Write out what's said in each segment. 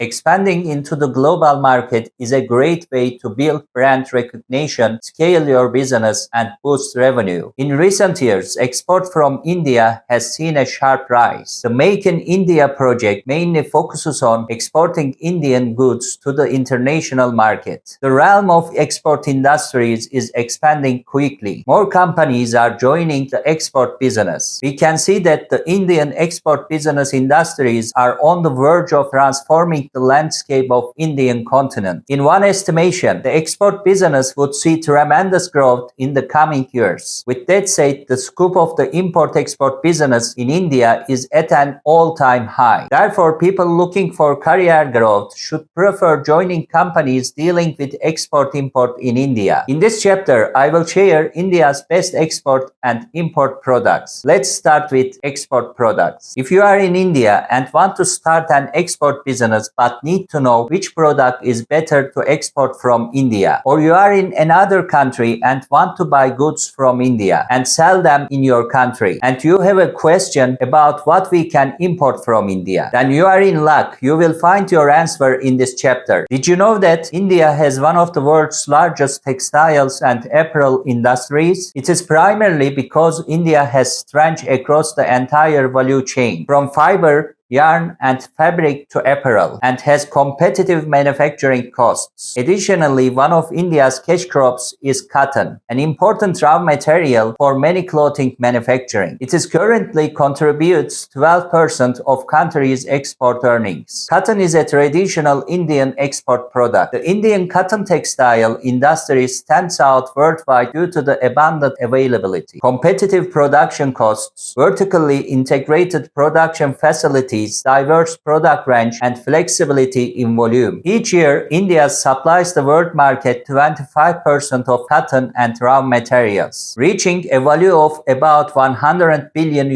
Expanding into the global market is a great way to build brand recognition, scale your business, and boost revenue. In recent years, export from India has seen a sharp rise. The Make in India project mainly focuses on exporting Indian goods to the international market. The realm of export industries is expanding quickly. More companies are joining the export business. We can see that the Indian export business industries are on the verge of transforming the landscape of Indian continent. In one estimation, the export business would see tremendous growth in the coming years. With that said, the scope of the import-export business in India is at an all-time high. Therefore, people looking for career growth should prefer joining companies dealing with export-import in India. In this chapter, I will share India's best export and import products. Let's start with export products. If you are in India and want to start an export business but need to know which product is better to export from India, or you are in another country and want to buy goods from India and sell them in your country, and you have a question about what we can import from India, then you are in luck. You will find your answer in this chapter. Did you know that India has one of the world's largest textiles and apparel industries? It is primarily because India has strength across the entire value chain, from fiber, yarn, and fabric to apparel, and has competitive manufacturing costs. Additionally, one of India's cash crops is cotton, an important raw material for many clothing manufacturing. It is currently contributes 12% of country's export earnings. Cotton is a traditional Indian export product. The Indian cotton textile industry stands out worldwide due to the abundant availability, competitive production costs, vertically integrated production facilities, diverse product range, and flexibility in volume. Each year, India supplies the world market 25% of cotton and raw materials, reaching a value of about $100 billion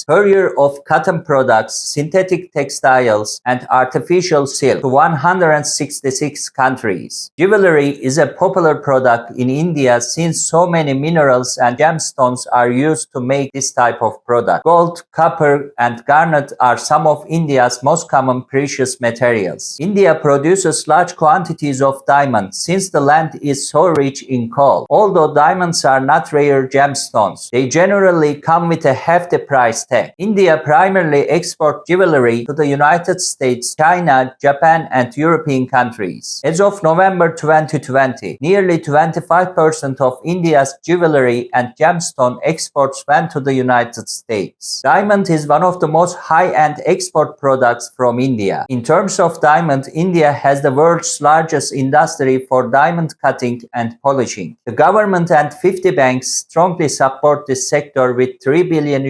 per year of cotton products, synthetic textiles, and artificial silk to 166 countries. Jewelry is a popular product in India since so many minerals and gemstones are used to make this type of product. Gold, copper, and garnet are some of India's most common precious materials. India produces large quantities of diamonds since the land is so rich in coal. Although diamonds are not rare gemstones, they generally come with a hefty price tag. India primarily exports jewelry to the United States, China, Japan, and European countries. As of November 2020, nearly 25% of India's jewelry and gemstone exports went to the United States. Diamond is one of the most high-end export products from India. In terms of diamond, India has the world's largest industry for diamond cutting and polishing. The government and 50 banks strongly support this sector with $3 billion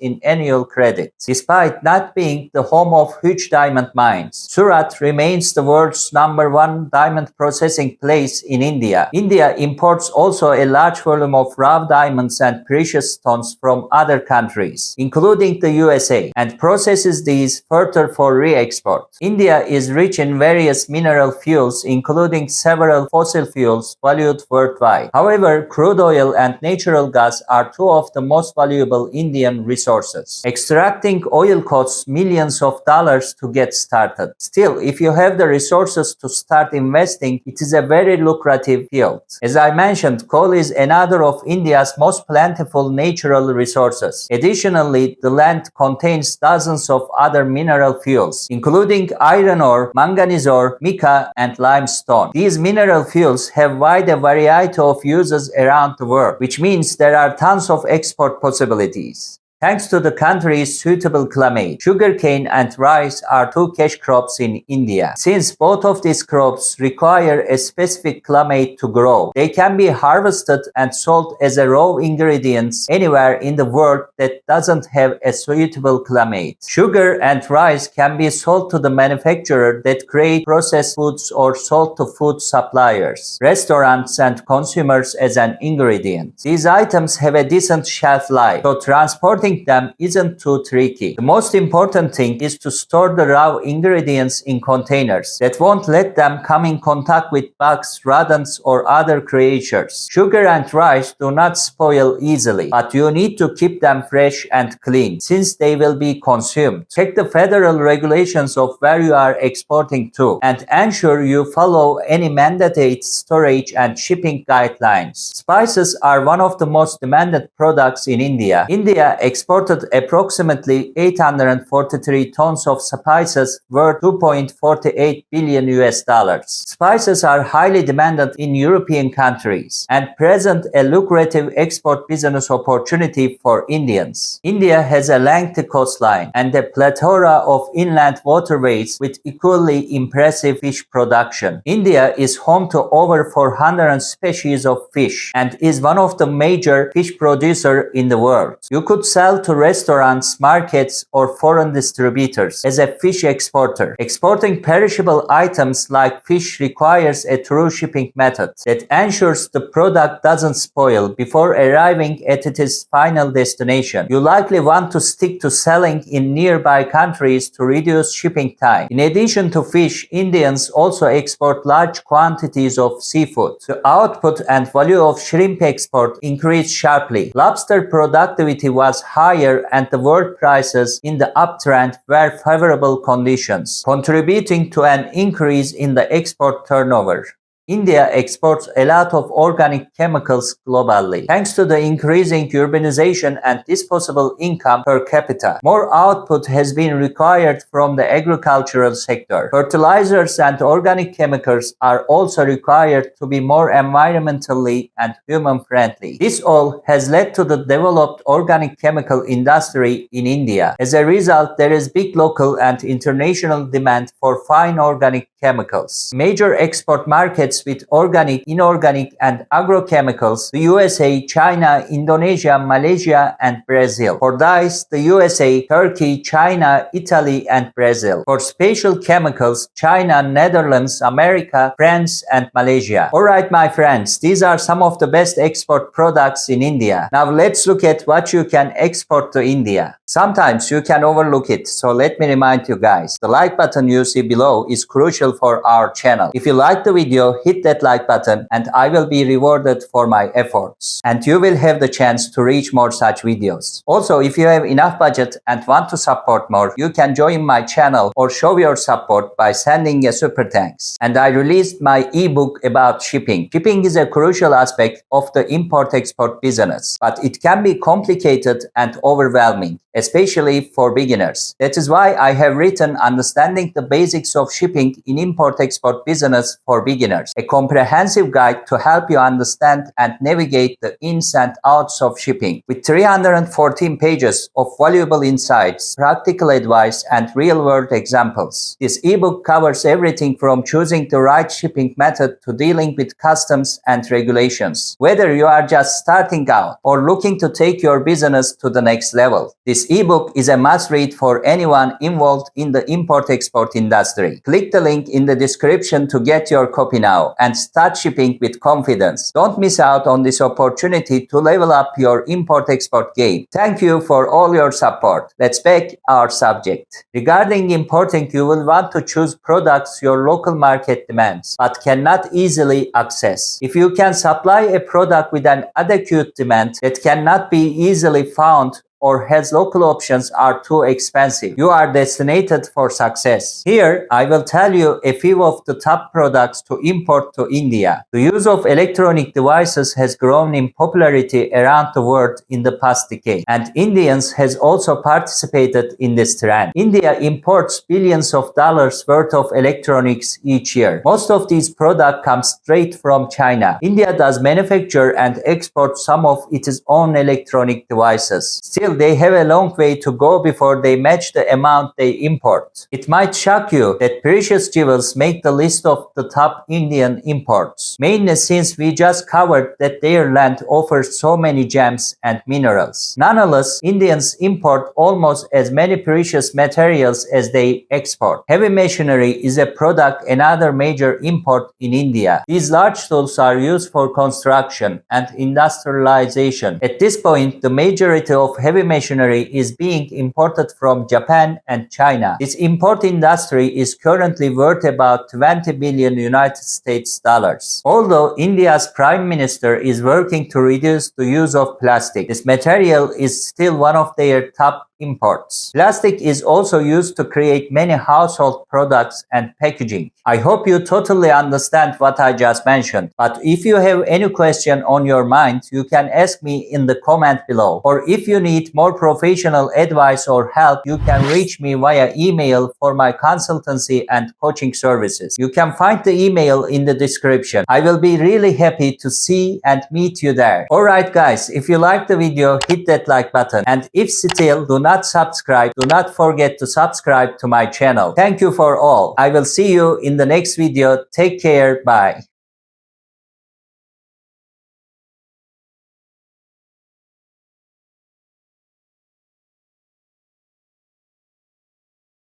in annual credit. Despite not being the home of huge diamond mines, Surat remains the world's #1 diamond processing place in India. India imports also a large volume of raw diamonds and precious stones from other countries, including the USA, and processes these further for re-export. India is rich in various mineral fuels, including several fossil fuels valued worldwide. However, crude oil and natural gas are two of the most valuable Indian resources. Extracting oil costs millions of dollars to get started. Still, if you have the resources to start investing, it is a very lucrative field. As I mentioned, coal is another of India's most plentiful natural resources. Additionally, the land contains dozens of other mineral fuels, including iron ore, manganese ore, mica, and limestone. These mineral fuels have wide variety of uses around the world, which means there are tons of export possibilities. Thanks to the country's suitable climate, sugarcane and rice are two cash crops in India. Since both of these crops require a specific climate to grow, they can be harvested and sold as a raw ingredients anywhere in the world that doesn't have a suitable climate. Sugar and rice can be sold to the manufacturer that create processed foods or sold to food suppliers, restaurants, and consumers as an ingredient. These items have a decent shelf life, so transporting exporting them isn't too tricky. The most important thing is to store the raw ingredients in containers that won't let them come in contact with bugs, rodents, or other creatures. Sugar and rice do not spoil easily, but you need to keep them fresh and clean since they will be consumed. Check the federal regulations of where you are exporting to and ensure you follow any mandated storage and shipping guidelines. Spices are one of the most demanded products in India. India exported approximately 843 tons of spices worth 2.48 billion US dollars. Spices are highly demanded in European countries and present a lucrative export business opportunity for Indians. India has a lengthy coastline and a plethora of inland waterways with equally impressive fish production. India is home to over 400 species of fish and is one of the major fish producers in the world. You could sell to restaurants, markets, or foreign distributors as a fish exporter. Exporting perishable items like fish requires a true shipping method that ensures the product doesn't spoil before arriving at its final destination. You likely want to stick to selling in nearby countries to reduce shipping time. In addition to fish, Indians also export large quantities of seafood. The output and value of shrimp export increased sharply. Lobster productivity was higher and the world prices in the uptrend were favorable conditions, contributing to an increase in the export turnover. India exports a lot of organic chemicals globally. Thanks to the increasing urbanization and disposable income per capita, more output has been required from the agricultural sector. Fertilizers and organic chemicals are also required to be more environmentally and human-friendly. This all has led to the developed organic chemical industry in India. As a result, there is big local and international demand for fine organic chemicals. Major export markets with organic, inorganic, and agrochemicals: the USA, China, Indonesia, Malaysia, and Brazil. For dyes, the USA, Turkey, China, Italy, and Brazil. For special chemicals, China, Netherlands, America, France, and Malaysia. Alright, my friends, these are some of the best export products in India. Now let's look at what you can export to India. Sometimes you can overlook it, so let me remind you guys. The like button you see below is crucial for our channel. If you like the video, hit that like button and I will be rewarded for my efforts. And you will have the chance to reach more such videos. Also, if you have enough budget and want to support more, you can join my channel or show your support by sending a super thanks. And I released my ebook about shipping. Shipping is a crucial aspect of the import-export business, but it can be complicated and overwhelming, especially for beginners. That is why I have written Understanding the Basics of Shipping in Import-Export Business for Beginners, a comprehensive guide to help you understand and navigate the ins and outs of shipping. With 314 pages of valuable insights, practical advice, and real-world examples. This ebook covers everything from choosing the right shipping method to dealing with customs and regulations. Whether you are just starting out or looking to take your business to the next level, this ebook is a must-read for anyone involved in the import-export industry. Click the link in the description to get your copy now and start shipping with confidence. Don't miss out on this opportunity to level up your import-export game. Thank you for all your support. Let's back our subject. Regarding importing, you will want to choose products your local market demands but cannot easily access. If you can supply a product with an adequate demand that cannot be easily found or has local options are too expensive, you are destined for success. Here, I will tell you a few of the top products to import to India. The use of electronic devices has grown in popularity around the world in the past decade, and Indians has also participated in this trend. India imports billions of dollars worth of electronics each year. Most of these products come straight from China. India does manufacture and export some of its own electronic devices. Still, they have a long way to go before they match the amount they import. It might shock you that precious jewels make the list of the top Indian imports, mainly since we just covered that their land offers so many gems and minerals. Nonetheless, Indians import almost as many precious materials as they export. Heavy machinery is a product, another major import in India. These large tools are used for construction and industrialization. At this point, the majority of heavy heavy machinery is being imported from Japan and China. This import industry is currently worth about 20 billion United States dollars. Although India's Prime Minister is working to reduce the use of plastic, this material is still one of their top imports. Plastic is also used to create many household products and packaging. I hope you totally understand what I just mentioned, but if you have any question on your mind, you can ask me in the comment below. Or if you need more professional advice or help, you can reach me via email for my consultancy and coaching services. You can find the email in the description. I will be really happy to see and meet you there. Alright guys, if you like the video, hit that like button, and if still do not subscribe, do not forget to subscribe to my channel. Thank you for all. I will see you in the next video. Take care. Bye.